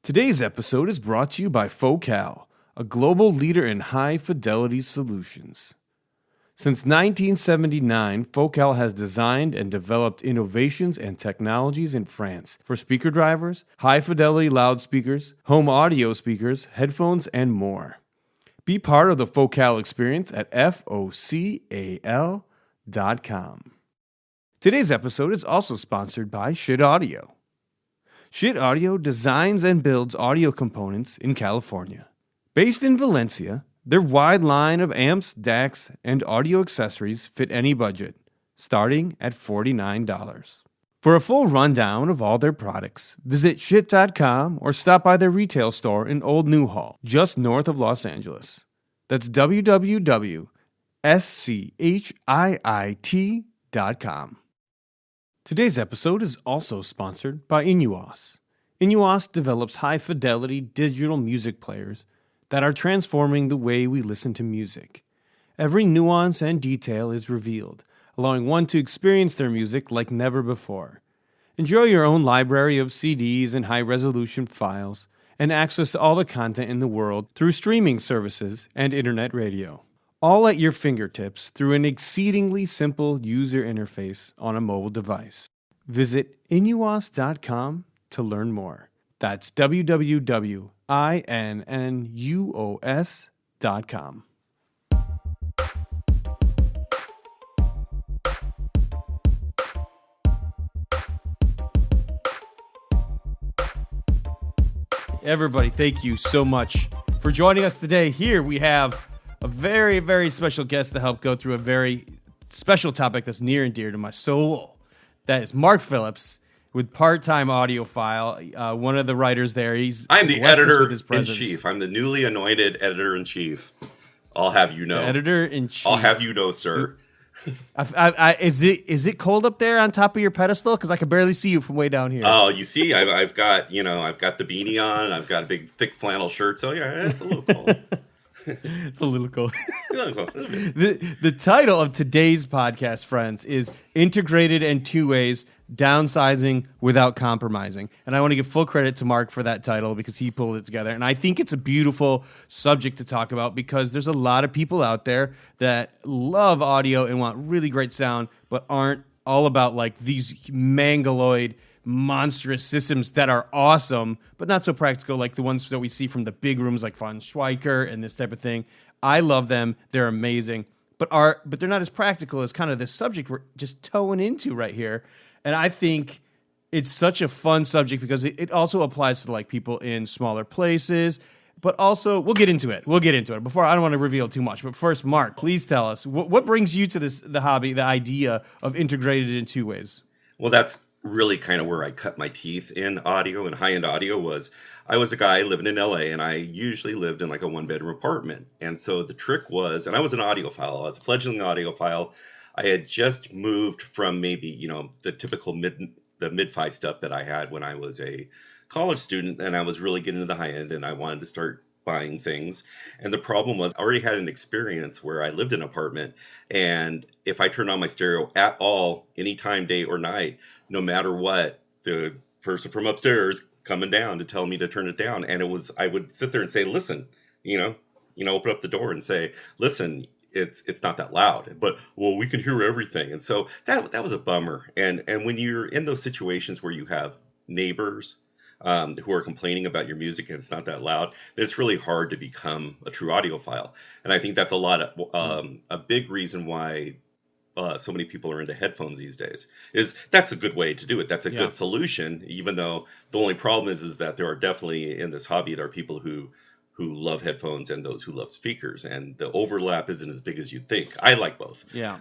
Today's episode is brought to you by FOCAL, a global leader in high-fidelity solutions. Since 1979, FOCAL has designed and developed innovations and technologies in France for speaker drivers, high-fidelity loudspeakers, home audio speakers, headphones, and more. Be part of the FOCAL experience at FOCAL.com. Today's episode is also sponsored by SCHIIT Audio. SCHIIT Audio designs and builds audio components in California. Based in Valencia, their wide line of amps, DACs, and audio accessories fit any budget, starting at $49. For a full rundown of all their products, visit SCHIIT.com or stop by their retail store in Old Newhall, just north of Los Angeles. That's www.SCHIIT.com. Today's episode is also sponsored by INNOUS. INNOUS develops high-fidelity digital music players that are transforming the way we listen to music. Every nuance and detail is revealed, allowing one to experience their music like never before. Enjoy your own library of CDs and high-resolution files, and access to all the content in the world through streaming services and internet radio. All at your fingertips through an exceedingly simple user interface on a mobile device. Visit INNOUSdotCOM to learn more. That's www.INNOUS.com. Everybody, thank you so much for joining us today. Here we have a very, very special guest to help go through a very special topic that's near and dear to my soul. That is Marc Phillips with PartTimeAudiophile, one of the writers there. I'm the editor-in-chief. I'm the newly anointed editor-in-chief. I'll have you know. Editor-in-chief. I'll have you know, sir. Is it cold up there on top of your pedestal? Because I can barely see you from way down here. Oh, you see, I've got the beanie on. I've got a big, thick flannel shirt. So yeah, it's a little cold. It's a little cold. The title of today's podcast, friends, is Integrated in Two Ways, Downsizing Without Compromising. And I want to give full credit to Marc for that title because he pulled it together. And I think it's a beautiful subject to talk about because there's a lot of people out there that love audio and want really great sound, but aren't all about like these mangaloid monstrous systems that are awesome, but not so practical like the ones that we see from the big rooms like Von Schweiker and this type of thing. I love them. They're amazing, but they're not as practical as kind of this subject we're just towing into right here. And I think it's such a fun subject because it also applies to like people in smaller places, but also we'll get into it. Before, I don't want to reveal too much, but first, Marc, please tell us what brings you to the hobby, the idea of integrated in two ways. Well, that's really kind of where I cut my teeth in audio and high-end audio. I was a guy living in LA, and I usually lived in like a one-bedroom apartment. And so the trick was, and I was an audiophile. I was a fledgling audiophile. I had just moved from maybe, the typical mid-fi stuff that I had when I was a college student, and I was really getting into the high end, and I wanted to start buying things. And the problem was I already had an experience where I lived in an apartment, and if I turned on my stereo at all, anytime, day or night, no matter what, the person from upstairs coming down to tell me to turn it down. And I would sit there and say, listen, open up the door and say, listen, it's not that loud, but well, we can hear everything. And so that was a bummer. And when you're in those situations where you have neighbors who are complaining about your music and it's not that loud, then it's really hard to become a true audiophile. And I think that's a big reason why so many people are into headphones these days. That's a good way to do it. That's a good solution, even though the only problem is that there are definitely in this hobby, there are people who love headphones and those who love speakers, and the overlap isn't as big as you'd think. I like both. Yeah.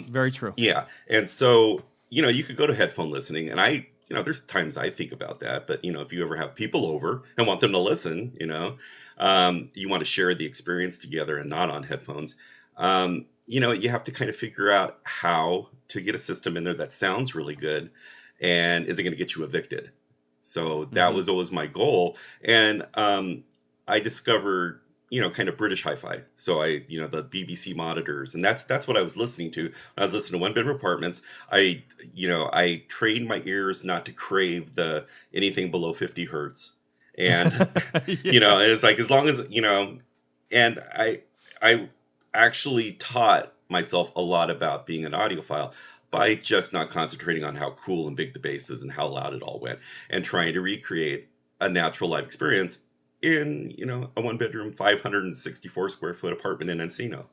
Very true. Yeah. And so, you could go to headphone listening, and there's times I think about that, but if you ever have people over and want them to listen, you want to share the experience together and not on headphones. You have to kind of figure out how to get a system in there that sounds really good, and is it going to get you evicted? So that was always my goal. And I discovered, kind of British hi-fi. So the BBC monitors, and that's what I was listening to. I was listening to one-bedroom apartments. I trained my ears not to crave anything below 50 hertz. And, it's like, as long as, and I actually taught myself a lot about being an audiophile by just not concentrating on how cool and big the bass is and how loud it all went, and trying to recreate a natural live experience in, a 1-bedroom, 564 square foot apartment in Encino.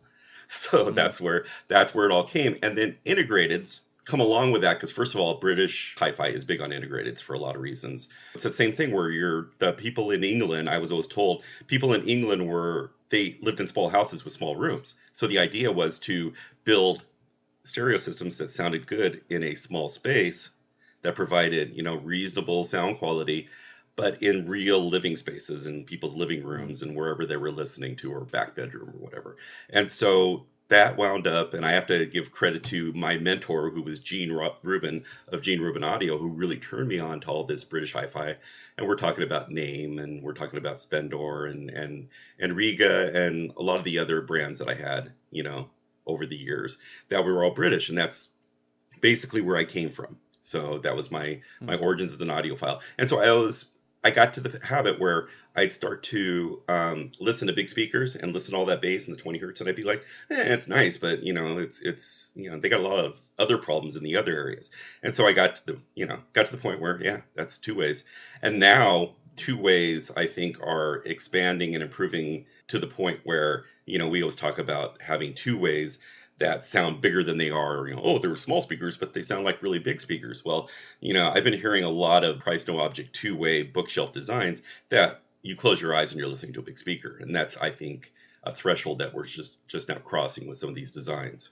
So that's where it all came. And then integrateds come along with that, because first of all, British hi-fi is big on integrateds for a lot of reasons. It's the same thing where the people in England, I was always told, people in England they lived in small houses with small rooms. So the idea was to build stereo systems that sounded good in a small space that provided, reasonable sound quality, but in real living spaces, in people's living rooms and wherever they were listening to, or back bedroom or whatever. And so that wound up, and I have to give credit to my mentor, who was Gene Rubin of Gene Rubin Audio, who really turned me on to all this British hi-fi. And we're talking about Name, and we're talking about Spendor and Riga, and a lot of the other brands that I had, over the years, that were all British. And that's basically where I came from. So that was my origins as an audiophile. And so I got to the habit where I'd start to listen to big speakers and listen to all that bass and the 20 hertz, and I'd be like, it's nice, but it's they got a lot of other problems in the other areas. And so I got to the point where that's two ways. And now two ways, I think, are expanding and improving to the point where we always talk about having two ways that sound bigger than they are. They're small speakers, but they sound like really big speakers. Well, I've been hearing a lot of price no object two-way bookshelf designs that you close your eyes and you're listening to a big speaker. And that's, I think, a threshold that we're just now crossing with some of these designs.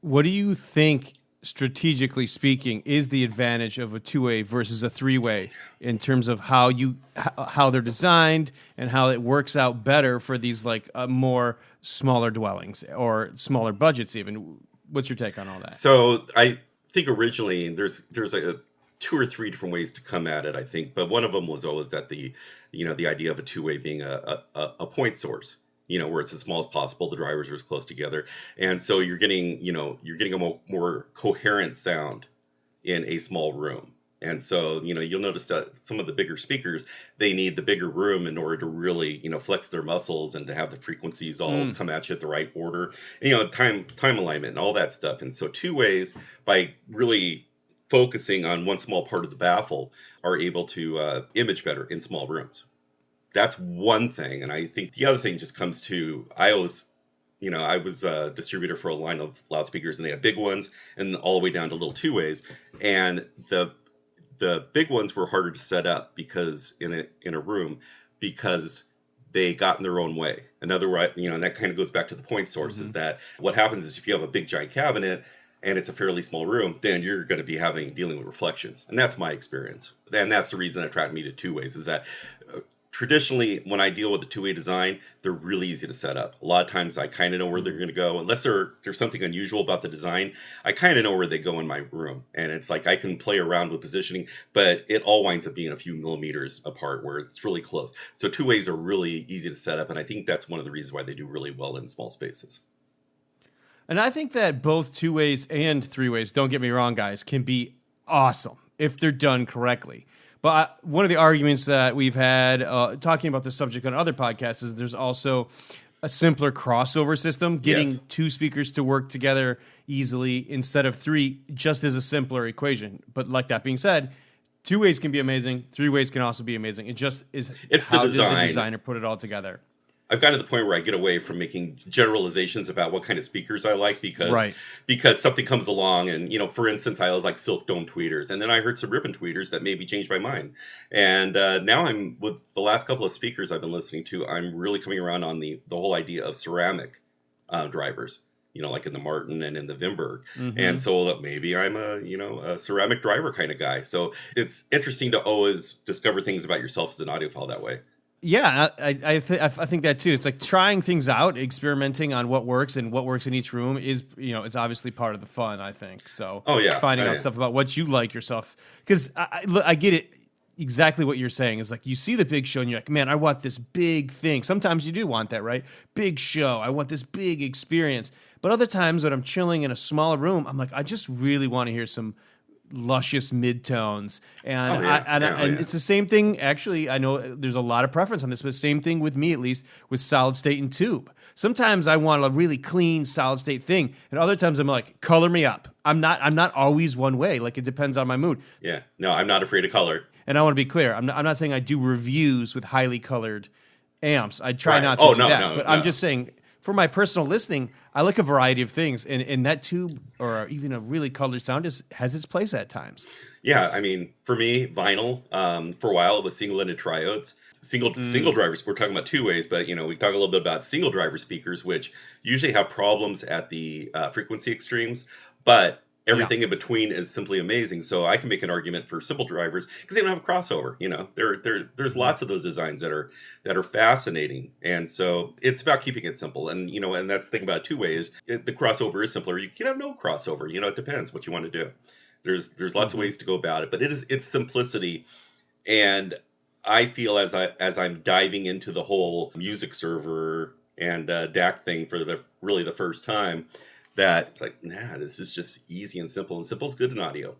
What do you think, strategically speaking, is the advantage of a two-way versus a three-way in terms of how they're designed and how it works out better for these more smaller dwellings or smaller budgets even? What's your take on all that? So I think originally there's like two or three different ways to come at it, I think, but one of them was always that the idea of a two-way being a point source, where it's as small as possible, the drivers are as close together, and so you're getting a more coherent sound in a small room. And so, you'll notice that some of the bigger speakers, they need the bigger room in order to really, flex their muscles and to have the frequencies all come at you at the right order, time alignment and all that stuff. And so two ways, by really focusing on one small part of the baffle, are able to image better in small rooms. That's one thing. And I think the other thing just comes to, I was a distributor for a line of loudspeakers, and they had big ones and all the way down to little two ways. And the big ones were harder to set up because in a room, because they got in their own way. Another way, and that kind of goes back to the point source, is that what happens is if you have a big giant cabinet and it's a fairly small room, then you're going to be dealing with reflections. And that's my experience. And that's the reason that attracted me to two ways, is that traditionally, when I deal with a two-way design, they're really easy to set up. A lot of times I kind of know where they're going to go. Unless there's something unusual about the design, I kind of know where they go in my room. And it's like I can play around with positioning, but it all winds up being a few millimeters apart where it's really close. So two ways are really easy to set up, and I think that's one of the reasons why they do really well in small spaces. And I think that both two ways and three ways, don't get me wrong, guys, can be awesome if they're done correctly. But one of the arguments that we've had talking about this subject on other podcasts is there's also a simpler crossover system. Getting two speakers to work together easily instead of three just is a simpler equation. But like that being said, two ways can be amazing. Three ways can also be amazing. It just is how did the designer put it all together. I've gotten to the point where I get away from making generalizations about what kind of speakers I like because something comes along and, for instance, I always like silk dome tweeters, and then I heard some ribbon tweeters that maybe changed my mind. And now I'm, with the last couple of speakers I've been listening to, I'm really coming around on the whole idea of ceramic drivers, like in the Martin and in the Wimberg. And so maybe I'm a ceramic driver kind of guy. So it's interesting to always discover things about yourself as an audiophile that way. Yeah, I think that too. It's like trying things out, experimenting on what works and what works in each room is, it's obviously part of the fun, I think. So finding out stuff about what you like yourself. Because I get it, exactly what you're saying. Is like you see the big show and you're like, man, I want this big thing. Sometimes you do want that, right? Big show. I want this big experience. But other times when I'm chilling in a smaller room, I'm like, I just really want to hear some luscious midtones. And, Oh, yeah. and it's the same thing. Actually, I know there's a lot of preference on this, but same thing with me, at least, with solid state and tube. Sometimes I want a really clean solid state thing, and other times I'm like, color me up. I'm not always one way. Like, it depends on my mood. Yeah. No, I'm not afraid of color. And I want to be clear. I'm not saying I do reviews with highly colored amps. I try not to do that. But I'm just saying, for my personal listening, I like a variety of things. And that tube or even a really colored sound has its place at times. Yeah, I mean, for me, vinyl, for a while it was single-ended triodes. Single drivers, we're talking about two ways, but we talk a little bit about single driver speakers, which usually have problems at the frequency extremes, but everything in between is simply amazing. So I can make an argument for simple drivers because they don't have a crossover. There's lots of those designs that are fascinating, and so it's about keeping it simple. And and that's the thing about two-way is the crossover is simpler. You can have no crossover. It depends what you want to do. There's lots of ways to go about it, but it's simplicity. And I feel as I'm diving into the whole music server and DAC thing for the first time, that it's like, this is just easy and simple. And simple's good in audio.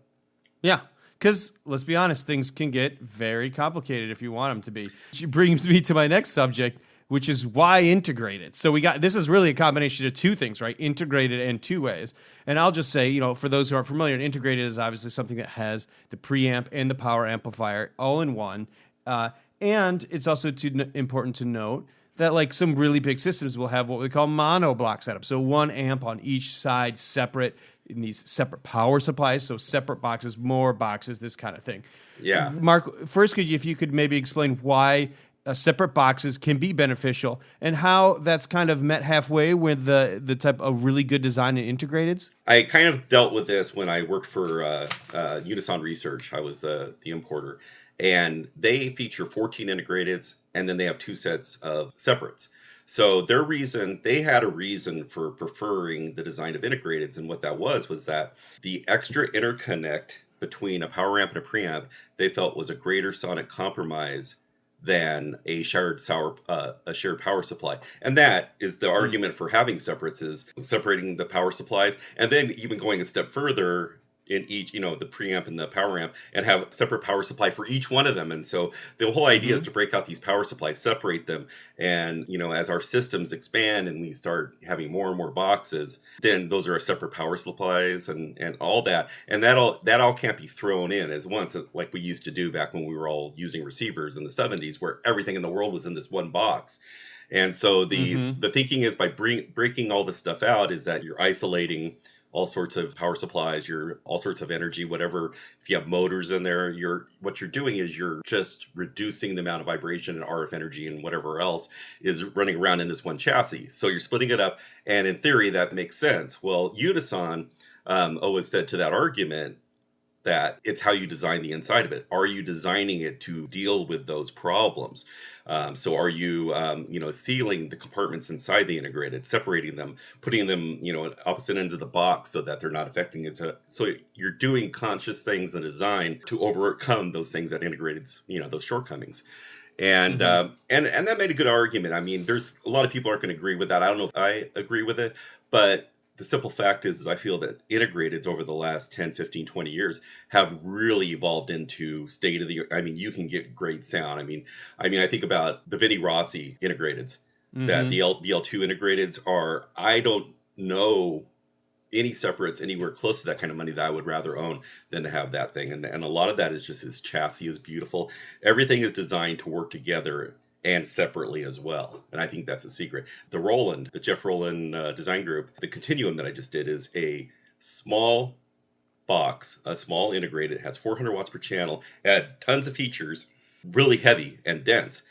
Yeah. Because let's be honest, things can get very complicated if you want them to be. Which brings me to my next subject, which is why integrated. So this is really a combination of two things, right? Integrated and two ways. And I'll just say, for those who aren't familiar, integrated is obviously something that has the preamp and the power amplifier all in one. And it's also important to note that like some really big systems will have what we call mono block setup. So one amp on each side separate in these separate power supplies. So separate boxes, more boxes, this kind of thing. Yeah. Mark, first, if you could maybe explain why separate boxes can be beneficial and how that's kind of met halfway with the type of really good design in integrateds? I kind of dealt with this when I worked for Unison Research. I was the importer. And they feature 14 integrateds, and then they have two sets of separates. So they had a reason for preferring the design of integrateds, and what that was that the extra interconnect between a power amp and a preamp they felt was a greater sonic compromise than a shared power supply. And that is the argument for having separates, is separating the power supplies, and then even going a step further in each, the preamp and the power amp, and have separate power supply for each one of them. And so the whole idea is to break out these power supplies, separate them. And, as our systems expand and we start having more and more boxes, then those are our separate power supplies and all that. And that all can't be thrown in as once, like we used to do back when we were all using receivers in the 70s, where everything in the world was in this one box. And so the thinking is by breaking all this stuff out is that you're isolating all sorts of power supplies, all sorts of energy, whatever. If you have motors in there, what you're doing is you're just reducing the amount of vibration and RF energy and whatever else is running around in this one chassis. So you're splitting it up, and in theory, that makes sense. Well, Unison always said to that argument that it's how you design the inside of it. Are you designing it to deal with those problems? So are you, sealing the compartments inside the integrated, separating them, putting them, at opposite ends of the box so that they're not affecting it. So you're doing conscious things in design to overcome those things that integrateds, those shortcomings. And and that made a good argument. I mean, there's a lot of people aren't going to agree with that. I don't know if I agree with it, but the simple fact is I feel that integrateds over the last 10, 15, 20 years have really evolved into state of the art. I mean, you can get great sound. I mean, I think about the Vinnie Rossi integrateds, that the L2 integrateds are, I don't know any separates anywhere close to that kind of money that I would rather own than to have that thing. And a lot of that is just his chassis is beautiful. Everything is designed to work together and separately as well. And I think that's a secret. The Jeff Rowland design group, the Continuum that I just did is a small box, a small integrated, has 400 watts per channel, had tons of features, really heavy and dense.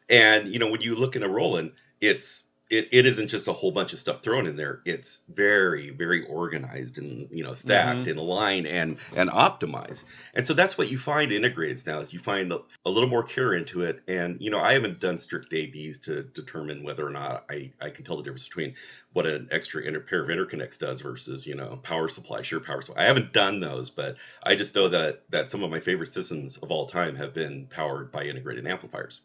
And, when you look in a Rowland, it isn't just a whole bunch of stuff thrown in there. It's very, very organized and, stacked in a line and optimized. And so that's what you find integrateds now, is you find a little more care into it. And, I haven't done strict ABs to determine whether or not I can tell the difference between what an extra pair of interconnects does versus, power supply, sheer power supply. I haven't done those, but I just know that some of my favorite systems of all time have been powered by integrated amplifiers.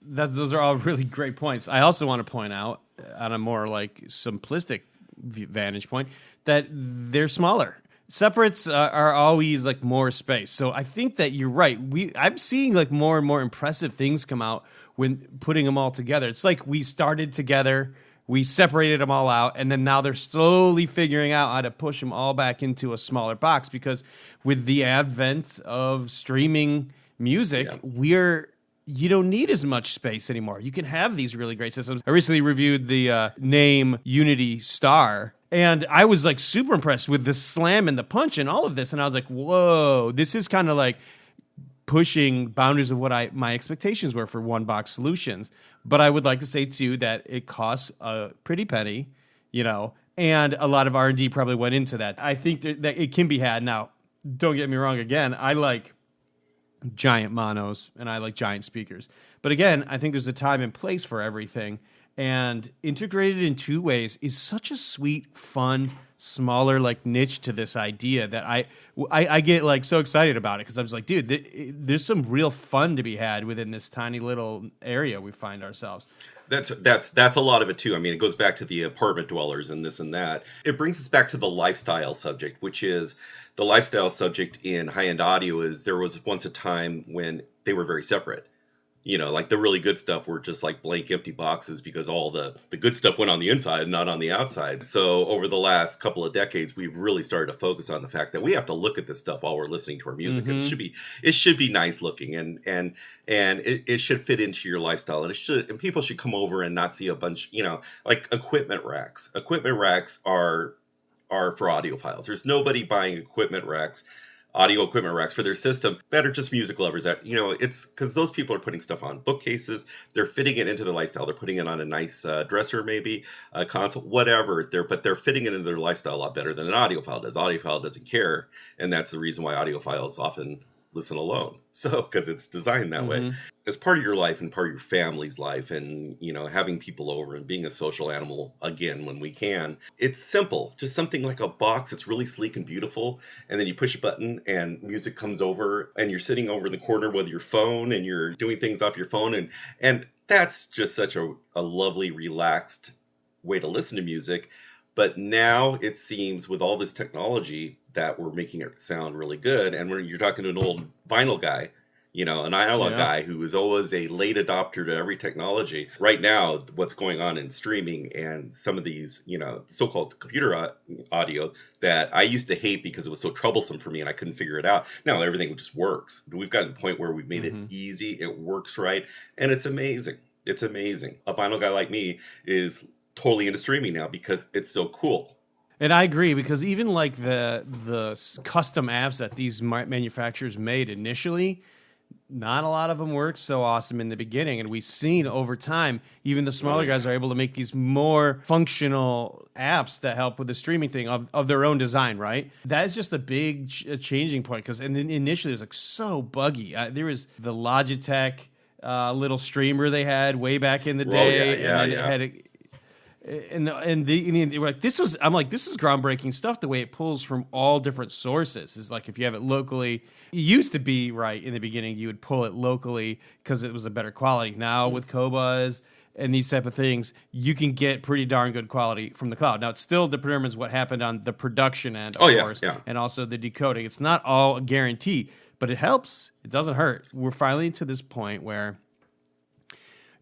Those are all really great points. I also want to point out, on a more like simplistic vantage point, that they're smaller. Separates are always like more space. So I think that you're right. I'm seeing like more and more impressive things come out when putting them all together. It's like we started together, we separated them all out, and then now they're slowly figuring out how to push them all back into a smaller box, because with the advent of streaming music, you don't need as much space anymore. You can have these really great systems. I recently reviewed the Name Unity Star, and I was like super impressed with the slam and the punch and all of this. And I was like, whoa, this is kind of like pushing boundaries of what my expectations were for one box solutions. But I would like to say too that it costs a pretty penny, and a lot of R&D probably went into that. I think that it can be had. Now, don't get me wrong. Again, I like giant monos and I like giant speakers. But again, I think there's a time and place for everything. And integrated in two ways is such a sweet, fun, smaller like niche to this idea that I get like so excited about it, because I'm just like, dude, there's some real fun to be had within this tiny little area we find ourselves. That's a lot of it too. I mean, it goes back to the apartment dwellers and this and that. It brings us back to the lifestyle subject, which is the lifestyle subject in high-end audio. Is there was once a time when they were very separate. Like the really good stuff were just like blank empty boxes, because all the good stuff went on the inside, not on the outside. So over the last couple of decades, we've really started to focus on the fact that we have to look at this stuff while we're listening to our music. Mm-hmm. It should be nice looking, and it should fit into your lifestyle, and people should come over and not see a bunch, like equipment racks. Equipment racks are for audiophiles. There's nobody buying audio equipment racks for their system that are just music lovers. That it's because those people are putting stuff on bookcases, they're fitting it into their lifestyle, they're putting it on a nice dresser, maybe a console, whatever. They're fitting it into their lifestyle a lot better than an audiophile does. Audiophile doesn't care, and that's the reason why audiophiles often listen alone. So because it's designed that way. As part of your life and part of your family's life, and having people over and being a social animal again when we can, it's simple. Just something like a box that's really sleek and beautiful, and then you push a button and music comes over, and you're sitting over in the corner with your phone and you're doing things off your phone, and that's just such a lovely, relaxed way to listen to music. But now it seems with all this technology that we're making it sound really good. And when you're talking to an old vinyl guy, an analog guy who is always a late adopter to every technology. Right now, what's going on in streaming and some of these, so-called computer audio that I used to hate because it was so troublesome for me and I couldn't figure it out. Now everything just works. We've gotten to the point where we've made it easy. It works right. And it's amazing. It's amazing. A vinyl guy like me is totally into streaming now because it's so cool. And I agree, because even like the custom apps that these manufacturers made initially, not a lot of them work so awesome in the beginning. And we've seen over time, even the smaller guys are able to make these more functional apps that help with the streaming thing of their own design, right? That is just a big changing point, because initially it was like so buggy. There was the Logitech little streamer they had way back in the day. It had And they were like, I'm like, this is groundbreaking stuff. The way it pulls from all different sources is like, if you have it locally, it used to be right in the beginning, you would pull it locally because it was a better quality. Now with Qobuz and these type of things, you can get pretty darn good quality from the cloud. Now it still determines what happened on the production end, of course, and also the decoding. It's not all a guarantee, but it helps. It doesn't hurt. We're finally to this point where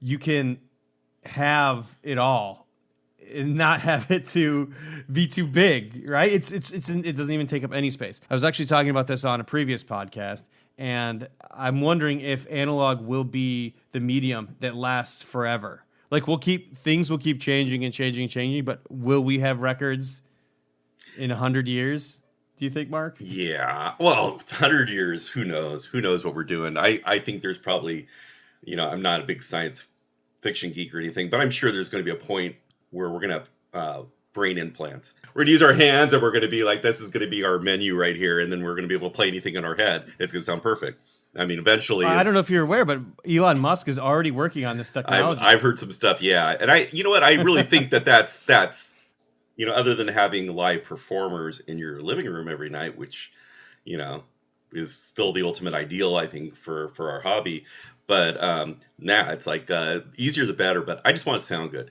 you can have it all and not have it to be too big, right? It doesn't even take up any space. I was actually talking about this on a previous podcast, and I'm wondering if analog will be the medium that lasts forever. Like things will keep changing and changing and changing, but will we have records in 100 years? Do you think, Mark? Yeah. Well, 100 years, who knows? Who knows what we're doing? I think there's probably, I'm not a big science fiction geek or anything, but I'm sure there's going to be a point where we're going to have brain implants. We're going to use our hands, and we're going to be like, this is going to be our menu right here, and then we're going to be able to play anything in our head. It's going to sound perfect. I mean, eventually... I don't know if you're aware, but Elon Musk is already working on this technology. I've heard some stuff, yeah. And I really think that's other than having live performers in your living room every night, which, is still the ultimate ideal, I think, for our hobby. But it's like easier the better, but I just want it to sound good.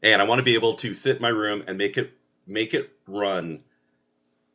And I want to be able to sit in my room and make it run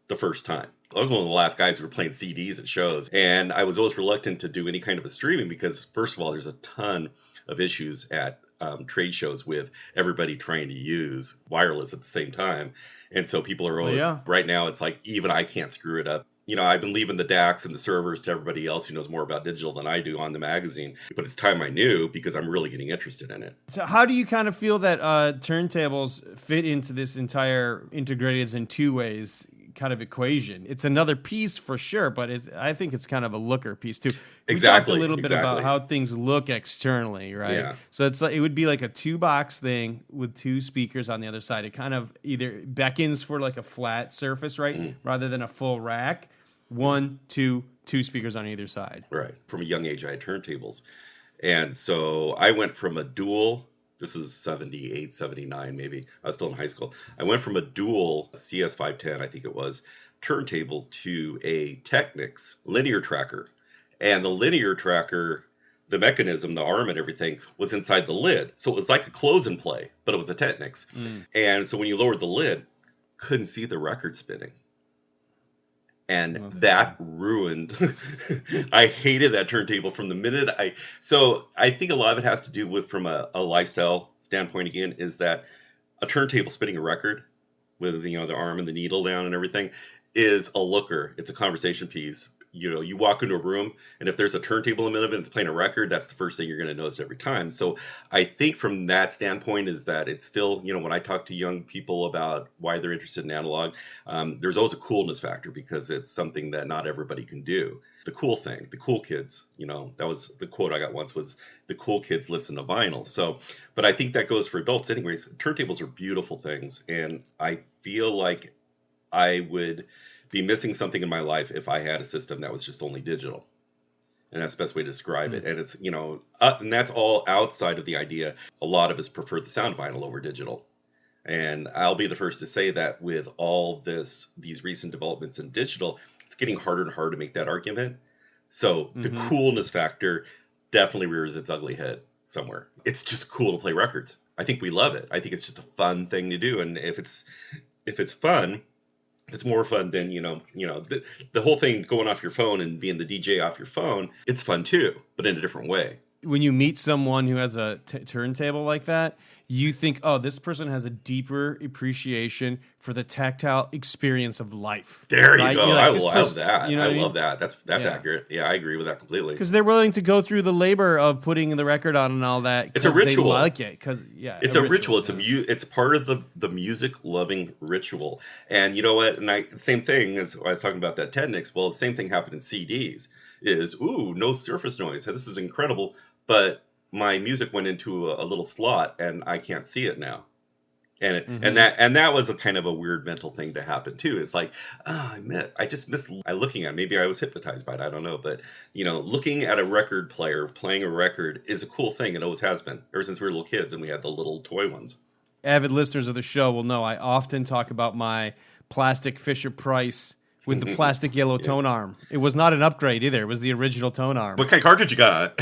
the first time. I was one of the last guys who were playing CDs at shows, and I was always reluctant to do any kind of a streaming because, first of all, there's a ton of issues at trade shows with everybody trying to use wireless at the same time. And so people are always, right now, it's like, even I can't screw it up. I've been leaving the DACs and the servers to everybody else who knows more about digital than I do on the magazine. But it's time I knew because I'm really getting interested in it. So how do you kind of feel that turntables fit into this entire integrated in two ways kind of equation? It's another piece for sure, but I think it's kind of a looker piece too. Exactly. We talked a little bit about how things look externally, right? Yeah. So it would be like a 2-box thing with 2 speakers on the other side. It kind of either beckons for like a flat surface, right? Rather than a full rack. 1, 2 speakers on either side. Right. From a young age, I had turntables. And so I went from a dual, this is 78, 79 maybe. I was still in high school. I went from a dual CS510, I think it was, turntable to a Technics linear tracker. And the linear tracker, the mechanism, the arm and everything was inside the lid. So it was like a close and play, but it was a Technics. And so when you lowered the lid, couldn't see the record spinning. And that ruined, I hated that turntable from the minute so I think a lot of it has to do with, from a lifestyle standpoint again, is that a turntable spinning a record with, the arm and the needle down and everything is a looker. It's a conversation piece. You walk into a room, and if there's a turntable in the middle of it and it's playing a record, that's the first thing you're going to notice every time. So I think from that standpoint is that it's still, when I talk to young people about why they're interested in analog, there's always a coolness factor because it's something that not everybody can do. The cool thing, the cool kids, that was the quote I got once was, the cool kids listen to vinyl. So, but I think that goes for adults anyways. Turntables are beautiful things, and I feel like I would be missing something in my life if I had a system that was just only digital. And that's the best way to describe it. And it's, and that's all outside of the idea. A lot of us prefer the sound vinyl over digital. And I'll be the first to say that with all these recent developments in digital, it's getting harder and harder to make that argument. So the coolness factor definitely rears its ugly head somewhere. It's just cool to play records. I think we love it. I think it's just a fun thing to do. And if it's fun, it's more fun than, the whole thing going off your phone and being the DJ off your phone. It's fun too, but in a different way. When you meet someone who has a turntable like that, you think, oh, this person has a deeper appreciation for the tactile experience of life. There you go. Like, I love that. I love that. That's accurate. Yeah, I agree with that completely. Because they're willing to go through the labor of putting the record on and all that. It's a ritual. They like it. It's a ritual. It's part of the music loving ritual. And you know what? And same thing as I was talking about that Technics. Well, the same thing happened in CDs. No surface noise. This is incredible. But my music went into a little slot and I can't see it now. And that was a kind of a weird mental thing to happen too. It's like, I just missed looking at it. Maybe I was hypnotized by it. I don't know. But, looking at a record player playing a record is a cool thing. It always has been ever since we were little kids and we had the little toy ones. Avid listeners of the show will know I often talk about my plastic Fisher-Price with the plastic yellow tone arm. It was not an upgrade either. It was the original tone arm. What kind of cartridge you got?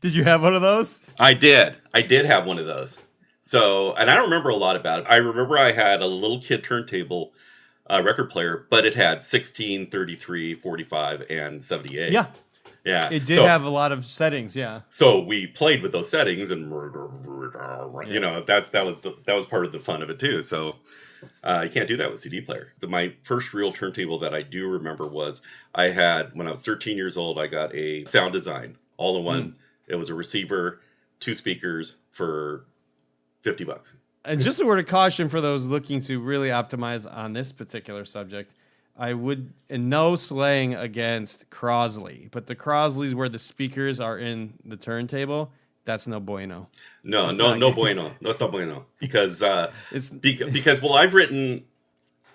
Did you have one of those? I did. I did have one of those. So, and I don't remember a lot about it. I remember I had a little kid turntable record player, but it had 16, 33, 45, and 78. Yeah. Yeah. It did have a lot of settings, yeah. So we played with those settings and, that was part of the fun of it too. So you can't do that with CD player. My first real turntable that I do remember was I had, when I was 13 years old, I got a Sound Design all-in-one. It was a receiver, 2 speakers for $50. And just a word of caution for those looking to really optimize on this particular subject. I would, and no slaying against Crosley, but the Crosleys where the speakers are in the turntable, that's no bueno. No bueno. That's not bueno. Because I've written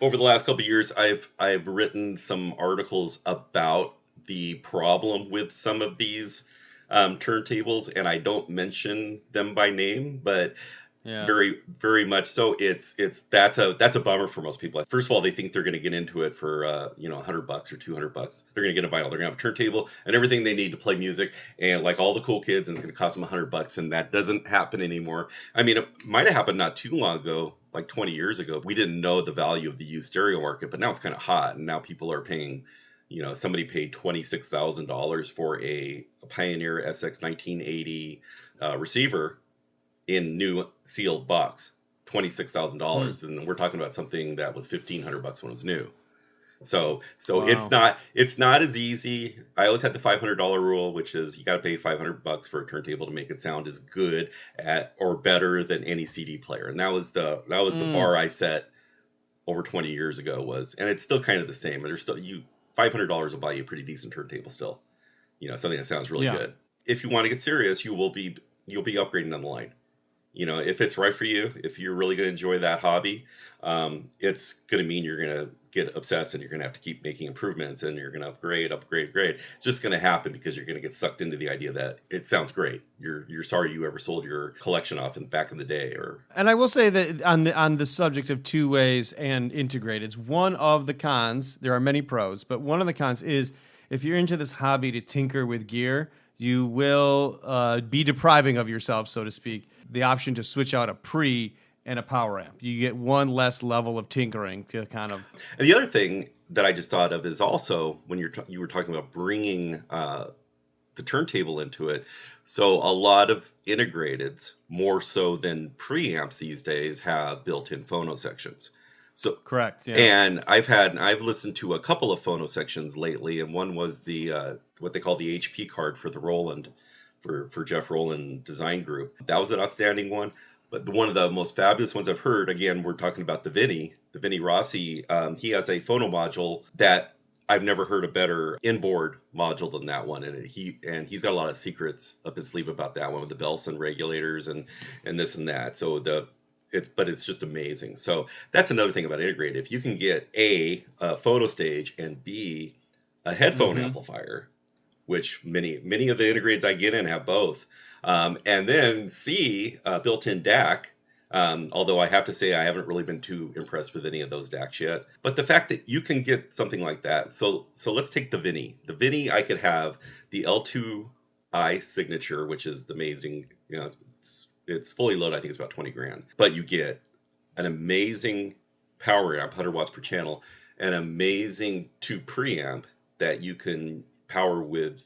over the last couple of years, I've written some articles about the problem with some of these turntables, and I don't mention them by name, but very, very much so. That's a bummer for most people. First of all, they think they're going to get into it for $100 or $200. They're going to get a vinyl. They're going to have a turntable and everything they need to play music, and like all the cool kids, and it's going to cost them $100, and that doesn't happen anymore. I mean, it might have happened not too long ago, like 20 years ago, we didn't know the value of the used stereo market, but now it's kind of hot. And now people are paying, somebody paid $26,000 for a Pioneer SX 1980 receiver in new sealed box. $26,000. And we're talking about something that was $1,500 when it was new. So Wow. it's not as easy. I always had the $500 rule, which is you got to pay $500 for a turntable to make it sound as good at or better than any CD player. And that was the bar I set over 20 years ago and it's still kind of the same. There's still $500 will buy you a pretty decent turntable still. Something that sounds really good. If you want to get serious, you'll be upgrading down the line. If it's right for you, if you're really going to enjoy that hobby, it's going to mean you're going to get obsessed and you're going to have to keep making improvements and you're going to upgrade. It's just going to happen because you're going to get sucked into the idea that it sounds great. You're sorry you ever sold your collection off back in the day. And I will say that on the subject of two ways and integrateds, one of the cons, there are many pros, but one of the cons is if you're into this hobby to tinker with gear, you will be depriving of yourself, so to speak, the option to switch out a pre and a power amp. You get one less level of tinkering to kind of... And the other thing that I just thought of is also when you were talking about bringing the turntable into it. So a lot of integrateds, more so than preamps these days, have built-in phono sections. So correct, yeah. And I've listened to a couple of phono sections lately, and one was the what they call the HP card for the Roland, for Jeff Roland Design Group. That was an outstanding one. But one of the most fabulous ones I've heard, again, we're talking about the Vinny Rossi. He has a phono module that I've never heard a better inboard module than that one. And he's got a lot of secrets up his sleeve about that one with the Belson regulators and this and that. So it's just amazing. So that's another thing about integrated. If you can get a phono stage and B, a headphone amplifier, which many of the integrateds I get in have both. And then C, built-in DAC, although I have to say I haven't really been too impressed with any of those DACs yet. But the fact that you can get something like that. So let's take the Vinny. The Vinny, I could have the L2I signature, which is amazing. It's fully loaded. I think it's about 20 grand. But you get an amazing power amp, 100 watts per channel, an amazing 2 preamp that you can power with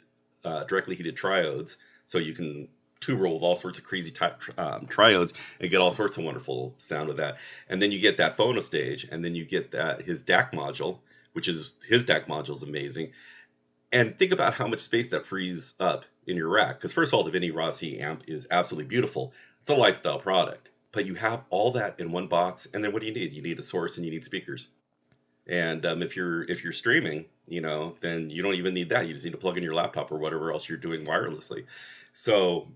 directly heated triodes. So you can two-roll with all sorts of crazy triodes and get all sorts of wonderful sound with that. And then you get that phono stage, and then you get his DAC module, his DAC module is amazing. And think about how much space that frees up in your rack. Because first of all, the Vinny Rossi amp is absolutely beautiful. It's a lifestyle product. But you have all that in one box, and then what do you need? You need a source and you need speakers. And if you're streaming, then you don't even need that. You just need to plug in your laptop or whatever else you're doing wirelessly. So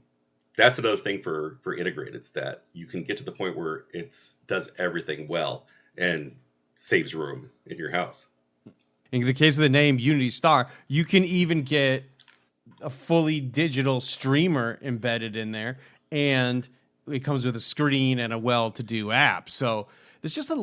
that's another thing for integrated. It's that you can get to the point where it does everything well and saves room in your house. In the case of the name Unity Star, you can even get a fully digital streamer embedded in there, and it comes with a screen and a well-to-do app. So there's just a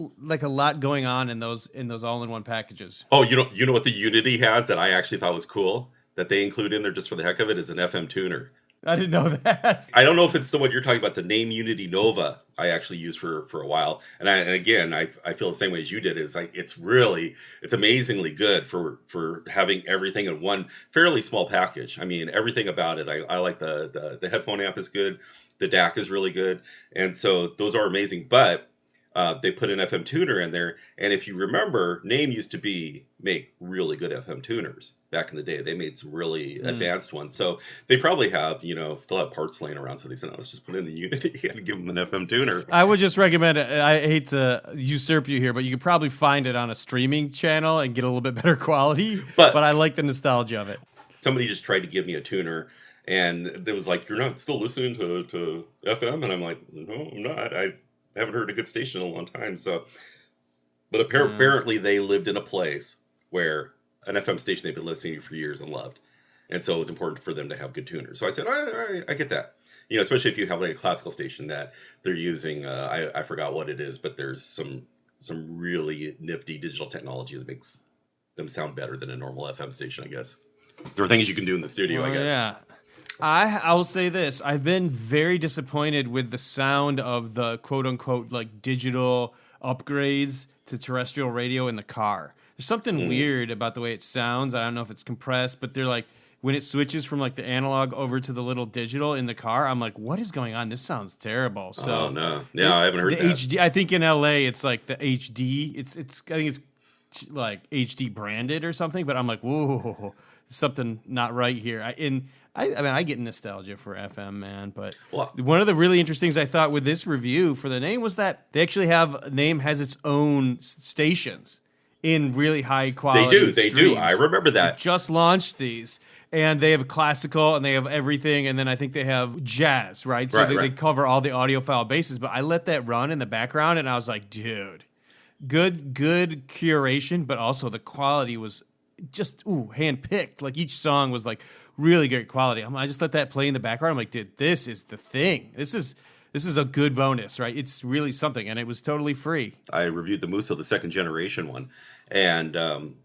lot going on in those all-in-one packages. Oh, you know what the Unity has that I actually thought was cool that they include in there just for the heck of it is an FM tuner. I didn't know that. I don't know if it's the one you're talking about. The name Unity Nova I actually used for a while, and again I feel the same way as you did. Is like it's amazingly good for having everything in one fairly small package. I mean, everything about it. I like the headphone amp is good. The DAC is really good, and so those are amazing. But they put an FM tuner in there, and if you remember, Name used to make really good FM tuners back in the day. They made some really advanced ones, so they probably have still have parts laying around. So they said, let's just put in the Unity and give them an FM tuner. I would just recommend it. I hate to usurp you here, but you could probably find it on a streaming channel and get a little bit better quality. But I like the nostalgia of it. Somebody just tried to give me a tuner, and it was like, "You're not still listening to FM," and I'm like, "No, I'm not. I haven't heard a good station in a long time." So, but apparently they lived in a place where an FM station they've been listening to for years and loved, and so it was important for them to have good tuners. So I said, all right, I get that. Especially if you have like a classical station that they're using. I forgot what it is, but there's some really nifty digital technology that makes them sound better than a normal FM station. I guess there are things you can do in the studio. I guess. Yeah. I'll say this. I've been very disappointed with the sound of the quote-unquote like digital upgrades to terrestrial radio in the car. There's something weird about the way it sounds. I don't know if it's compressed, but they're like, when it switches from like the analog over to the little digital in the car, I'm like, what is going on? This sounds terrible. So oh, no. Yeah, I haven't heard the that. HD, I think in LA, it's like the HD. I think it's like HD branded or something, but I'm like, whoa, something not right here. I mean, I get nostalgia for FM, man, but one of the really interesting things I thought with this review for the name was that they actually name has its own stations in really high quality. They do. I remember that. They just launched these, and they have classical and they have everything, and then I think they have jazz, right? So they cover all the audiophile bases. But I let that run in the background, and I was like, dude, good curation, but also the quality was just handpicked. Like each song was like really great quality. I just let that play in the background. I'm like, dude, this is the thing. This is a good bonus, right? It's really something, and it was totally free. I reviewed the Muso, the second generation one, and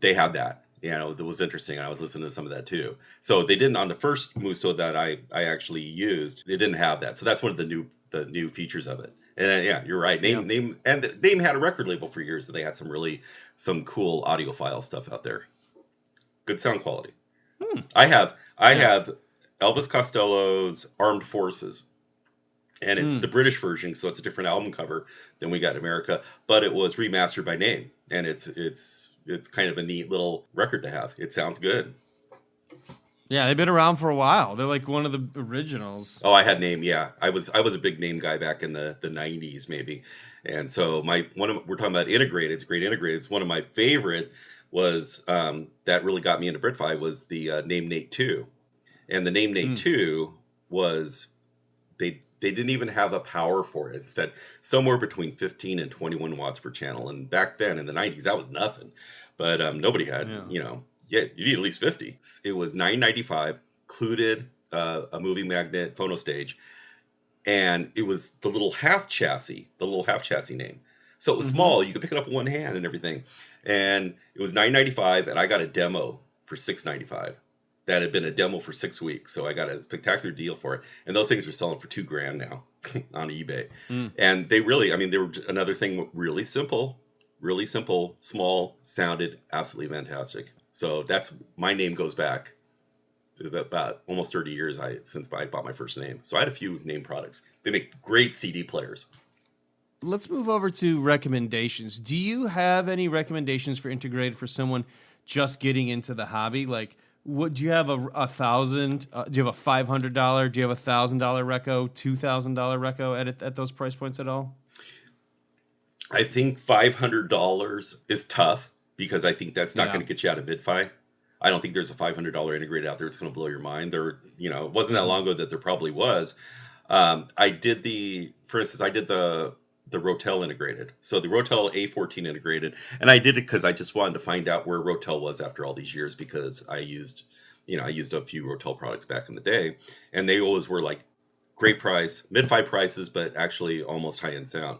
they had that. You know, it was interesting. I was listening to some of that too. So they didn't on the first Muso that I actually used. They didn't have that. So that's one of the new features of it. And yeah, you're right. Name had a record label for years, and they had some cool audiophile stuff out there. Good sound quality. I have Elvis Costello's Armed Forces. And it's the British version, so it's a different album cover than we got in America. But it was remastered by Name, and it's kind of a neat little record to have. It sounds good. Yeah, they've been around for a while. They're like one of the originals. Oh, I had Name. Yeah, I was a big Name guy back in the 90s maybe, and so we're talking about integrateds, great integrateds. One of my favorite was that really got me into Britfi was the Name Nate 2, and the Name Nate 2 was they didn't even have a power for it. It said somewhere between 15 and 21 watts per channel. And back then in the 90s, that was nothing. But nobody had, you need at least 50. It was $9.95, included a moving magnet phono stage. And it was the little half chassis Name. So it was small. You could pick it up with one hand and everything. And it was $9.95, and I got a demo for $6.95. That had been a demo for 6 weeks, so I got a spectacular deal for it. And those things are selling for $2,000 now on eBay. And they were another thing, really simple, small, sounded absolutely fantastic. So that's my Name goes back. It was about almost 30 years since I bought my first Name. So I had a few Name products. They make great CD players. Let's move over to recommendations. Do you have any recommendations for integrated for someone just getting into the hobby? Like, do you have $1,000? Do you have a $500? Do you have $1,000 reco? $2,000 reco at those price points at all? I think $500 is tough because I think that's not going to get you out of Bidfi. I don't think there's a $500 integrated out there that's going to blow your mind. It wasn't that long ago that there probably was. I did the Rotel integrated. So the Rotel A14 integrated. And I did it because I just wanted to find out where Rotel was after all these years, because I used a few Rotel products back in the day, and they always were like great price, mid-fi prices, but actually almost high-end sound.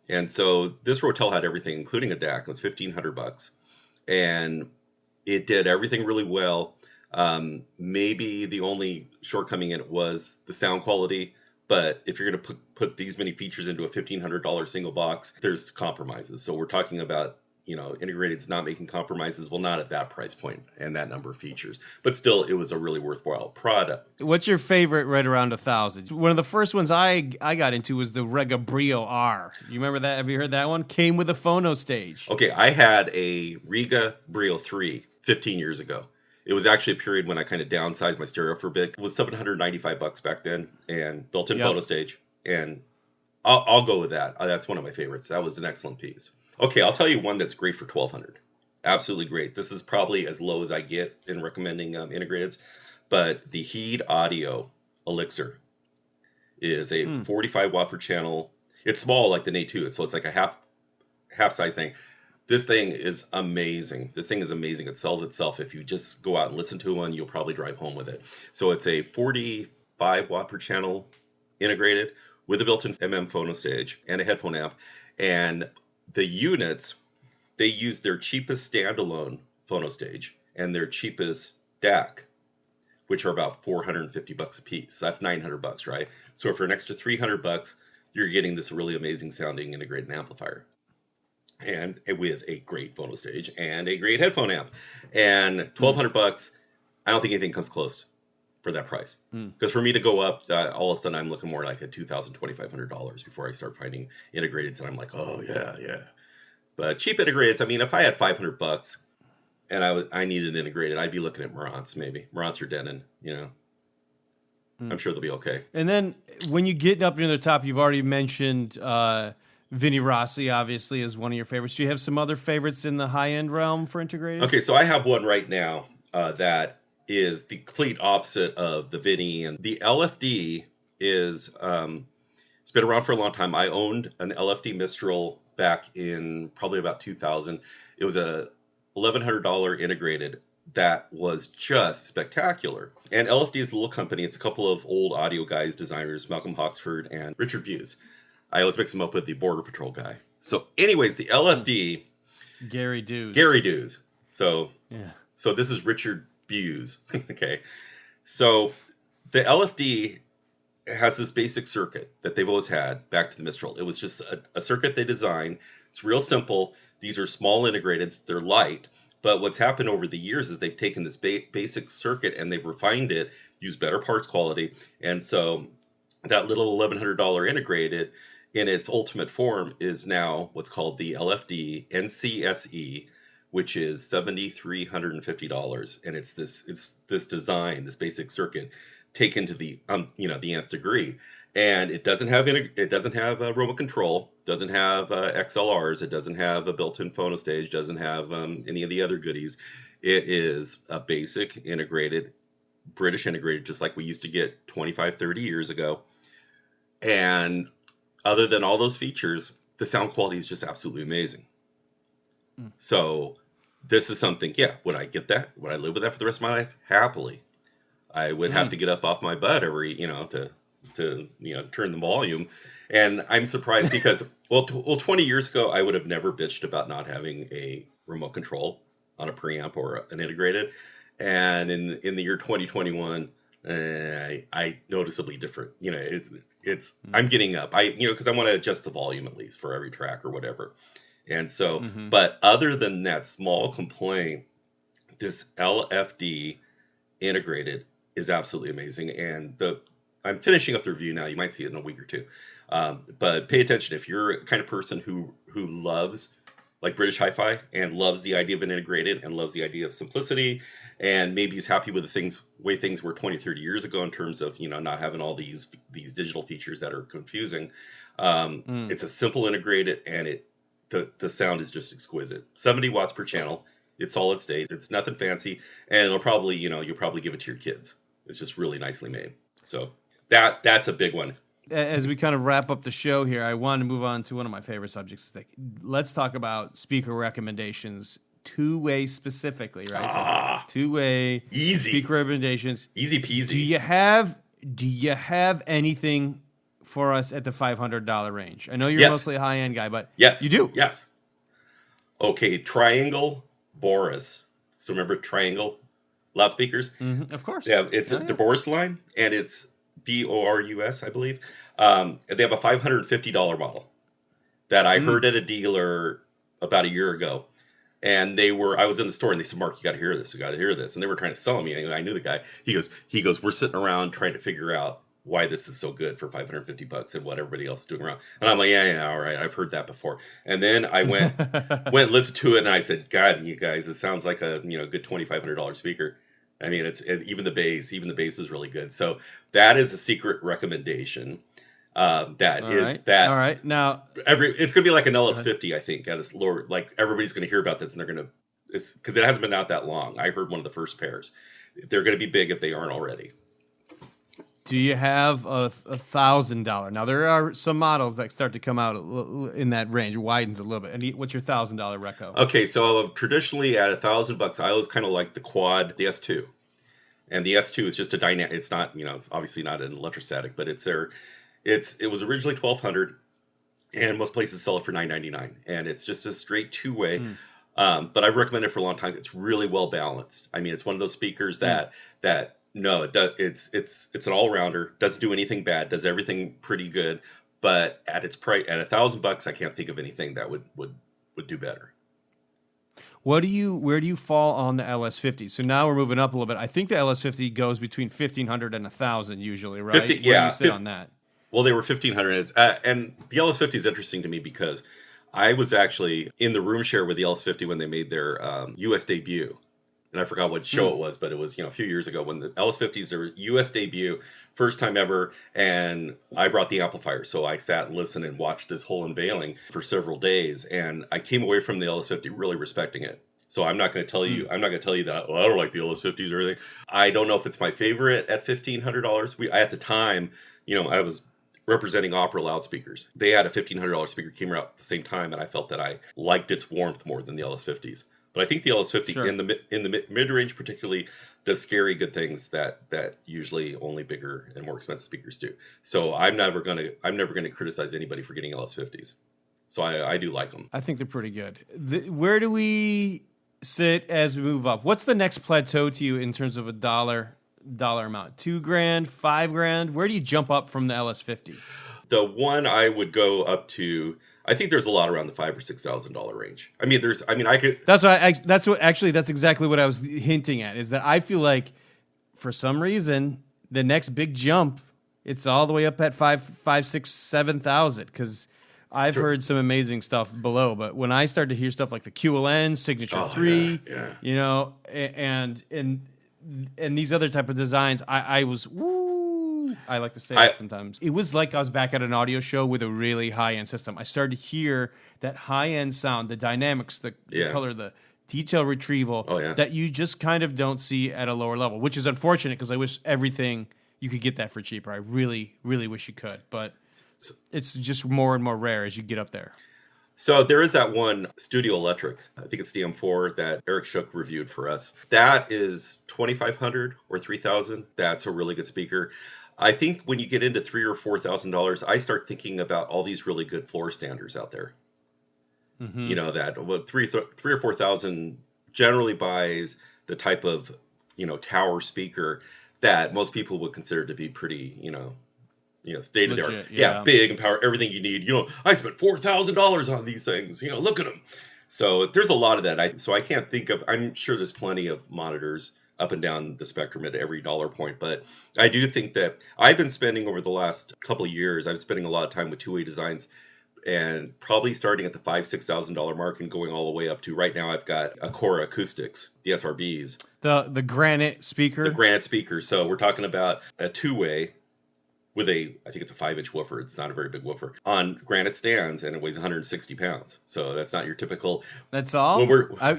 And so this Rotel had everything, including a DAC. It was $1,500. And it did everything really well. Maybe the only shortcoming in it was the sound quality. But if you're going to put these many features into a $1,500 single box, there's compromises. So we're talking about, integrated's not making compromises. Well, not at that price point and that number of features. But still, it was a really worthwhile product. What's your favorite right around $1,000? One of the first ones I got into was the Rega Brio R. You remember that? Have you heard that one? Came with a phono stage. Okay, I had a Rega Brio 3 15 years ago. It was actually a period when I kind of downsized my stereo for a bit. It was $795 back then, and built-in photo stage. And I'll go with that. That's one of my favorites. That was an excellent piece. Okay, I'll tell you one that's great for $1,200. Absolutely great. This is probably as low as I get in recommending integrateds. But the Heed Audio Elixir is a 45 watt per channel. It's small like the Nate 2, so it's like a half size thing. This thing is amazing. It sells itself. If you just go out and listen to one, you'll probably drive home with it. So it's a 45 watt per channel integrated with a built-in phono stage and a headphone amp. And the units, they use their cheapest standalone phono stage and their cheapest DAC which are about $450 a piece. So that's $900, right? So for an extra $300, you're getting this really amazing sounding integrated amplifier, and with a great phono stage and a great headphone amp. And $1,200, I don't think anything comes close for that price. Because for me to go up, all of a sudden I'm looking more like a $2,000, $2,500 before I start finding integrateds, and I'm like, oh yeah. But cheap integrateds, I mean, if I had $500 and I needed integrated, I'd be looking at Marantz maybe. Marantz or Denon, I'm sure they'll be okay. And then when you get up near the top, you've already mentioned Vinny Rossi, obviously, is one of your favorites. Do you have some other favorites in the high-end realm for integrated? Okay, so I have one right now that is the complete opposite of the Vinny. And the LFD is, it's been around for a long time. I owned an LFD Mistral back in probably about 2000. It was a $1,100 integrated that was just spectacular. And LFD is a little company. It's a couple of old audio guys, designers, Malcolm Hawksford and Richard Buse. I always mix them up with the Border Patrol guy. So anyways, the LFD... Gary Dews. So this is Richard Buse. Okay. So the LFD has this basic circuit that they've always had back to the Mistral. It was just a circuit they designed. It's real simple. These are small integrateds. They're light. But what's happened over the years is they've taken this basic circuit and they've refined it, used better parts quality. And so that little $1,100 integrated in its ultimate form is now what's called the LFD NCSE, which is $7,350. And it's this design, this basic circuit taken to the the nth degree. And it doesn't have a remote control, doesn't have XLRs, it doesn't have a built-in phono stage, doesn't have any of the other goodies. It is a basic integrated, British integrated, just like we used to get 25, 30 years ago. And other than all those features, the sound quality is just absolutely amazing. So this is something, would I get that? Would I live with that for the rest of my life? Happily. I would have to get up off my butt every, to turn the volume. And I'm surprised because, 20 years ago, I would have never bitched about not having a remote control on a preamp or an integrated. And in the year 2021, I noticeably different. I'm getting up. Because I want to adjust the volume at least for every track or whatever. And so, but other than that small complaint, this LFD integrated is absolutely amazing. And I'm finishing up the review now. You might see it in a week or two. But pay attention if you're a kind of person who loves like British hi-fi and loves the idea of an integrated and loves the idea of simplicity, and maybe is happy with the way things were 20, 30 years ago in terms of not having all these digital features that are confusing. It's a simple integrated, and the sound is just exquisite. 70 watts per channel. It's solid state. It's nothing fancy, and it'll probably you'll probably give it to your kids. It's just really nicely made. So that's a big one. As we kind of wrap up the show here, I want to move on to one of my favorite subjects. Let's talk about speaker recommendations, two-way specifically, right? So two-way easy speaker recommendations, easy peasy. Do you have anything for us at the $500 range? I know you're mostly a high-end guy, but yes, you do. Yes. Okay, Triangle Boris. So remember Triangle loudspeakers? Mm-hmm, of course. Yeah, it's the Boris line, and it's BORUS, I believe. And they have a $550 model that I heard at a dealer about a year ago. And I was in the store and they said, Mark, you got to hear this. You got to hear this. And they were trying to sell me. I knew the guy. He goes, we're sitting around trying to figure out why this is so good for $550 and what everybody else is doing around. And I'm like, yeah, all right. I've heard that before. And then I went and listened to it and I said, God, you guys, it sounds like a good $2,500 speaker. I mean, even the bass is really good. So that is a secret recommendation. All right. Now it's going to be like an LS50, I think, at its lower. Like everybody's going to hear about this, and they're going to, because it hasn't been out that long. I heard one of the first pairs. They're going to be big if they aren't already. Do you have a $1,000? Now there are some models that start to come out in that range, widens a little bit. And what's your $1,000 reco? Okay, so traditionally at $1,000, I always kind of like the quad, the S2, and the S2 is just a dynamic. It's not, it's obviously not an electrostatic, but it was originally $1,200, and most places sell it for $999, and it's just a straight two-way. But I've recommended it for a long time. It's really well balanced. I mean, it's one of those speakers that No, it does. It's an all rounder. Doesn't do anything bad. Does everything pretty good. But at its price, at $1,000, I can't think of anything that would do better. Where do you fall on the LS50? So now we're moving up a little bit. I think the LS50 goes between 1,500 and 1,000 usually, right? 50, Where do you sit on that? Well, they were 1,500, and the LS50 is interesting to me because I was actually in the room share with the LS50 when they made their U.S. debut. And I forgot what show it was, but it was a few years ago when the LS50s their U.S. debut, first time ever, and I brought the amplifier, so I sat and listened and watched this whole unveiling for several days, and I came away from the LS50 really respecting it. So I'm not going to tell you, that I don't like the LS50s or anything. I don't know if it's my favorite at $1,500. At the time, I was representing Opera Loudspeakers. They had a $1,500 speaker came out at the same time, and I felt that I liked its warmth more than the LS50s. But I think the LS50 in the mid range particularly does scary good things that usually only bigger and more expensive speakers do. So I'm never gonna criticize anybody for getting LS50s. So I do like them. I think they're pretty good. Where do we sit as we move up? What's the next plateau to you in terms of a dollar amount? $2,000, $5,000? Where do you jump up from the LS50? The one I would go up to, I think there's a lot around the $5,000 or $6,000 range. That's exactly what I was hinting at. Is that I feel like for some reason the next big jump, it's all the way up at 5,000, 6,000, 7,000. Because I've heard some amazing stuff below, but when I start to hear stuff like the QLN Signature 3, and these other type of designs, I was I like to say it sometimes. It was like I was back at an audio show with a really high-end system. I started to hear that high-end sound, the dynamics, the color, the detail retrieval that you just kind of don't see at a lower level, which is unfortunate because I wish you could get that for cheaper. I really, really wish you could, but it's just more and more rare as you get up there. So there is that one Studio Electric, I think it's the M4 that Eric Shook reviewed for us. That is $2,500 or $3,000. That's a really good speaker. I think when you get into $3,000 or $4,000, I start thinking about all these really good floor standers out there. Mm-hmm. That $3,000 or $4,000 generally buys the type of tower speaker that most people would consider to be pretty state of the art. Yeah, big and power, everything you need. I spent $4,000 on these things. Look at them. So there's a lot of that. So I can't think of. I'm sure there's plenty of monitors up and down the spectrum at every dollar point. But I do think that I've been spending over the last couple of years, I'm spending a lot of time with two-way designs, and probably starting at the $5,000-$6,000 mark and going all the way up to right now I've got Acora Acoustics, the SRBs. The granite speaker? The granite speaker. So we're talking about a two-way with I think it's a 5-inch woofer. It's not a very big woofer on granite stands, and it weighs 160 pounds. So that's not your typical. That's all.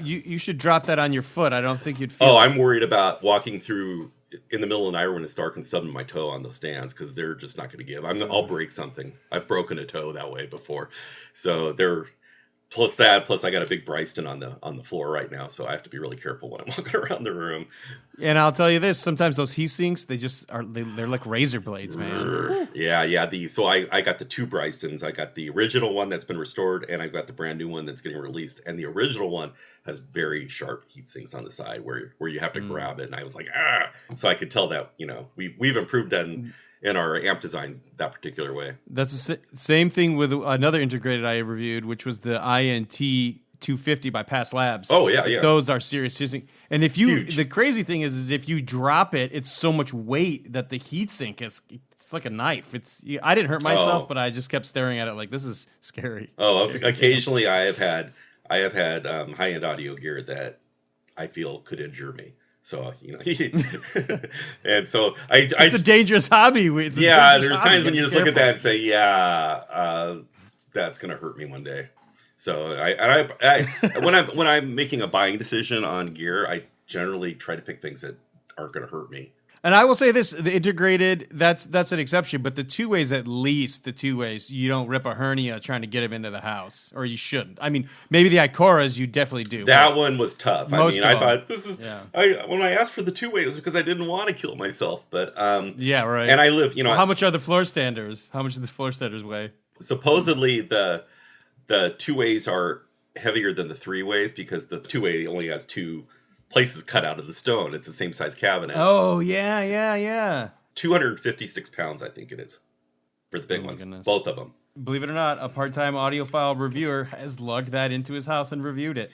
You should drop that on your foot. I don't think you'd feel. Oh, I'm worried about walking through in the middle of the night when it's dark and stubbing my toe on those stands because they're just not going to give. I'll break something. I've broken a toe that way before, so they're. Plus I got a big Bryston on the floor right now, so I have to be really careful when I'm walking around the room. And I'll tell you this: sometimes those heat sinks, they're like razor blades, man. Yeah. So I got the two Brystons. I got the original one that's been restored, and I've got the brand new one that's getting released. And the original one has very sharp heat sinks on the side where you have to grab it. And I was like, so I could tell that we've improved in our amp designs that particular way. That's the same thing with another integrated I reviewed, which was the INT 250 by Past Labs. Oh, yeah. Those are serious. And the crazy thing is if you drop it, it's so much weight that the heatsink it's like a knife. I didn't hurt myself, but I just kept staring at it like, this is scary. Oh, occasionally I have had high-end audio gear that I feel could injure me. So, and so it's a dangerous hobby. There's times when you just look at that and say, that's going to hurt me one day. So when I'm making a buying decision on gear, I generally try to pick things that aren't going to hurt me. And I will say this, the integrated, that's an exception, but the two-ways, at least the two-ways, you don't rip a hernia trying to get him into the house, or you shouldn't. I mean, maybe the Icoras you definitely do. That one was tough. I thought this is, when I asked for the two-way, it was because I didn't want to kill myself, but. Yeah, right. And I live, How much are the floor standers? How much do the floor standers weigh? Supposedly the two-ways are heavier than the three-ways because the two-way only has two place is cut out of the stone. It's the same size cabinet. Oh, yeah. 256 pounds, I think it is, for the big ones. Goodness. Both of them. Believe it or not, a part-time audiophile reviewer has lugged that into his house and reviewed it.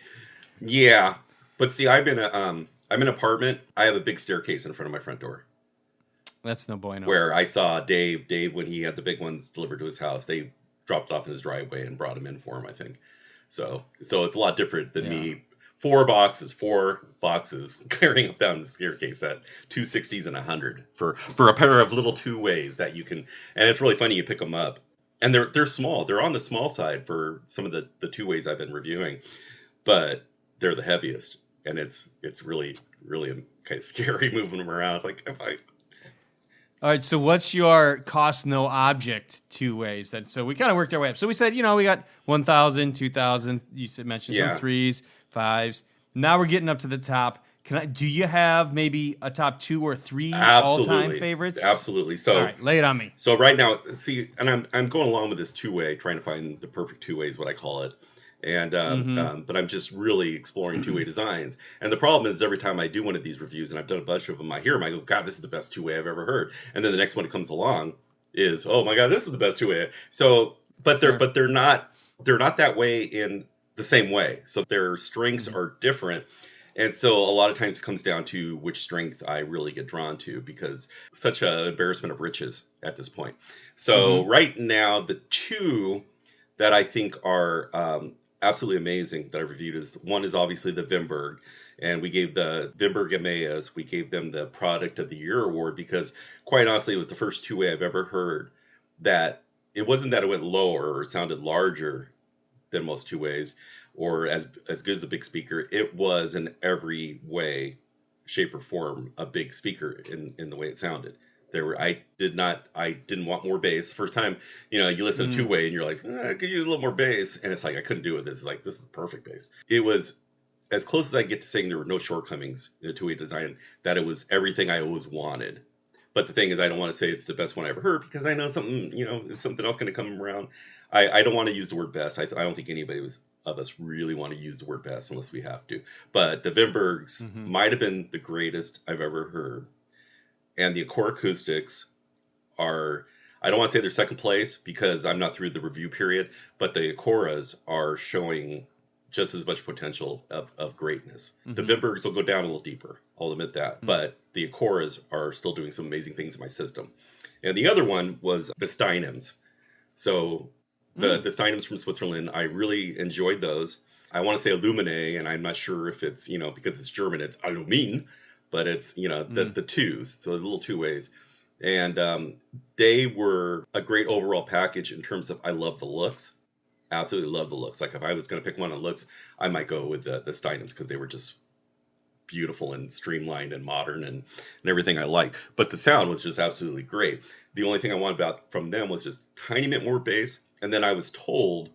Yeah, but see, I'm in an apartment. I have a big staircase in front of my front door. That's no bueno. Where I saw Dave when he had the big ones delivered to his house, they dropped it off in his driveway and brought him in for him, I think. So it's a lot different than me. 4 boxes carrying up down the staircase at 260s and 100 for a pair of little 2-ways that you can, and it's really funny, you pick them up. And they're small. They're on the small side for some of the 2-ways I've been reviewing, but they're the heaviest, and it's really, really kind of scary moving them around. It's like, All right, so what's your cost no object 2-ways? So we kind of worked our way up. So we said, we got 1,000, 2,000. You mentioned some 3s, 5s. Now we're getting up to the top. Do you have maybe a top 2 or 3 all-time favorites? Absolutely. So, all right, lay it on me. So right now, see, and I'm going along with this 2-way, trying to find the perfect 2-way is what I call it. And but I'm just really exploring 2-way designs. And the problem is every time I do one of these reviews, and I've done a bunch of them, I hear them, I go, God, this is the best 2-way I've ever heard. And then the next one that comes along is, oh my God, this is the best 2-way. So, but they're not that way in the same way. So their strengths are different. And so a lot of times it comes down to which strength I really get drawn to, because such an embarrassment of riches at this point. So right now, the 2 that I think are absolutely amazing that I reviewed one is obviously the Wimberg. And we gave the Wimberg EMEAs, we gave them the Product of the Year award because, quite honestly, it was the first 2-way I've ever heard that it wasn't that it went lower or it sounded larger than most 2-ways or as good as a big speaker. It was in every way, shape, or form a big speaker in the way it sounded. I didn't want more bass. First time, you listen to 2-way and you're like, I could use a little more bass. And it's like, I couldn't do it. This is perfect bass. It was as close as I get to saying there were no shortcomings in a 2-way design, that it was everything I always wanted. But the thing is, I don't want to say it's the best one I ever heard because I know something else going to come around. I don't want to use the word best. I don't think anybody of us really want to use the word best unless we have to. But the Wimbergs might have been the greatest I've ever heard. And the Acora acoustics are, I don't want to say they're second place because I'm not through the review period, but the Acoras are showing just as much potential of greatness. The Wimbergs will go down a little deeper, I'll admit that. But the Acoras are still doing some amazing things in my system. And the other one was the Steinems. So the Steinems from Switzerland, I really enjoyed those. I want to say Illumine, and I'm not sure if it's, because it's German, it's Allumin. But it's, the 2s, so the little 2-ways. And they were a great overall package in terms of I love the looks. Absolutely love the looks. Like if I was going to pick one on looks, I might go with the Steinems because they were just beautiful and streamlined and modern and everything I liked. But the sound was just absolutely great. The only thing I wanted from them was just tiny bit more bass. And then I was told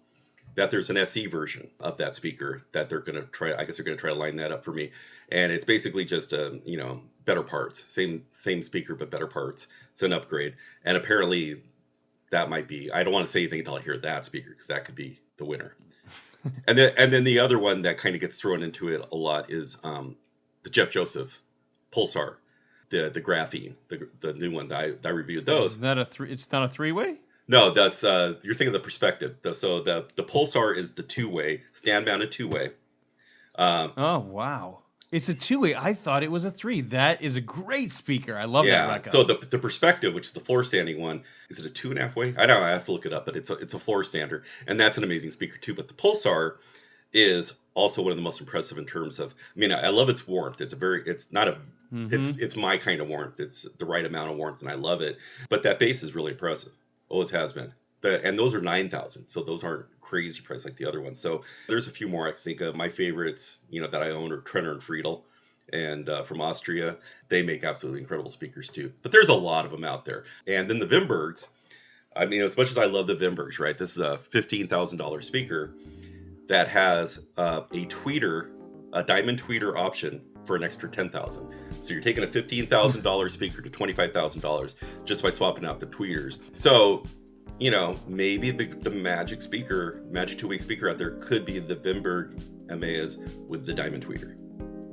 that there's an SE version of that speaker that they're going to try. I guess they're going to try to line that up for me. And it's basically just better parts, same speaker, but better parts. It's an upgrade. And apparently that might be, I don't want to say anything until I hear that speaker because that could be the winner. and then the other one that kind of gets thrown into it a lot is the Jeff Joseph Pulsar, the graphene, the new one that I reviewed those. Is that it's not a 3-way? No, that's you're thinking of the Perspective. So the Pulsar is the 2-way, stand-mounted 2-way. Oh wow, it's a 2-way. I thought it was a 3. That is a great speaker. I love that record. So the Perspective, which is the floor standing one, is it a 2.5-way? I don't know. I have to look it up, but it's a floor stander, and that's an amazing speaker too. But the Pulsar is also one of the most impressive in terms of. I mean, I love its warmth. It's it's my kind of warmth. It's the right amount of warmth, and I love it. But that bass is really impressive. Always has been. And those are 9,000, so those aren't crazy price like the other ones. So there's a few more I can think of. My favorites, that I own are Trenner and Friedel, and from Austria. They make absolutely incredible speakers too. But there's a lot of them out there. And then the Wimbergs, I mean, as much as I love the Wimbergs, right? This is a $15,000 speaker that has a tweeter, a diamond tweeter option for an extra $10,000. So you're taking a $15,000 speaker to $25,000 just by swapping out the tweeters. So, maybe the magic 2-way speaker out there could be the Wimberg EMEAs with the diamond tweeter.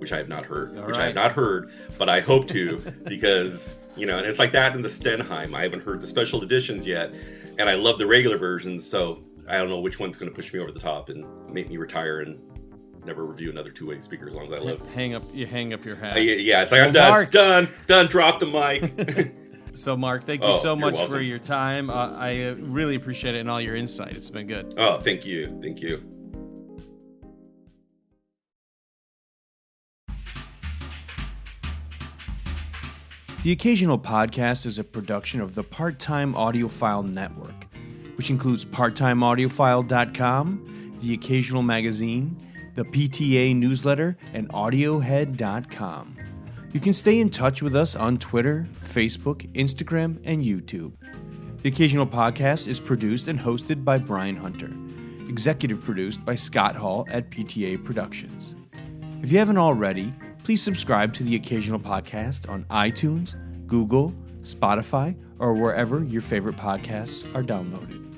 which I have not heard. All which right. I have not heard, but I hope to, because, you know, and it's like that in the Stenheim. I haven't heard the special editions yet, and I love the regular versions, so I don't know which one's going to push me over the top and make me retire and never review another two-way speaker as long as I live. Hang up your hat. Yeah, it's like, I'm done, Marc. done, drop the mic. So, Marc, thank you so much welcome. for your time. I really appreciate it and all your insight. It's been good. Oh, thank you. The Occasional Podcast is a production of the Part-Time Audiophile Network, which includes PartTimeAudiophile.com, The Occasional Magazine, the PTA Newsletter, and AudioHead.com. You can stay in touch with us on Twitter, Facebook, Instagram, and YouTube. The Occasional Podcast is produced and hosted by Brian Hunter, executive produced by Scott Hall at PTA Productions. If you haven't already, please subscribe to The Occasional Podcast on iTunes, Google, Spotify, or wherever your favorite podcasts are downloaded.